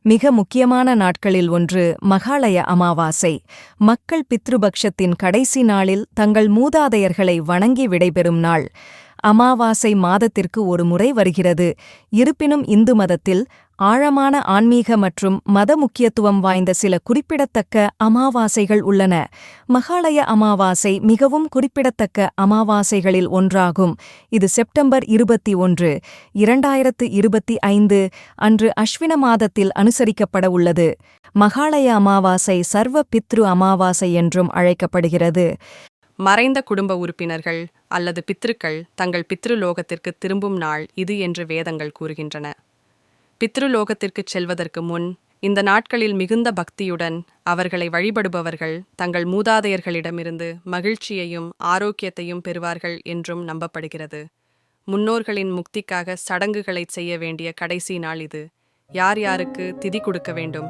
மிக முக்கியமான நாட்களில் ஒன்று மகாளய அமாவாசை. மக்கள் பித்ருபக்ஷத்தின் கடைசி நாளில் தங்கள் மூதாதையர்களை வணங்கி விடைபெறும் நாள். அமாவாசை மாதத்திற்கு ஒரு முறை வருகிறது. இருப்பினும் இந்து மதத்தில் ஆழமான ஆன்மீக மற்றும் மத முக்கியத்துவம் வாய்ந்த சில குறிப்பிடத்தக்க அமாவாசைகள் உள்ளன. மகாளய அமாவாசை மிகவும் குறிப்பிடத்தக்க அமாவாசைகளில் ஒன்றாகும். இது செப்டம்பர் 21, 2025 அன்று அஸ்வின மாதத்தில் அனுசரிக்கப்பட உள்ளது. மகாளய அமாவாசை சர்வ பித்ரு அமாவாசை என்றும் அழைக்கப்படுகிறது. மறைந்த குடும்ப உறுப்பினர்கள் அல்லது பித்ருக்கள் தங்கள் பித்ருலோகத்திற்கு திரும்பும் நாள் இது என்று வேதங்கள் கூறுகின்றன. பித்ருலோகத்திற்குச் செல்வதற்கு முன் இந்த நாட்களில் மிகுந்த பக்தியுடன் அவர்களை வழிபடுபவர்கள் தங்கள் மூதாதையர்களிடமிருந்து மகிழ்ச்சியையும் ஆரோக்கியத்தையும் பெறுவார்கள் என்றும் நம்பப்படுகிறது. முன்னோர்களின் முக்திக்காக சடங்குகளைச் செய்ய வேண்டிய கடைசி நாள் இது. யார் யாருக்கு திதி கொடுக்க வேண்டும்,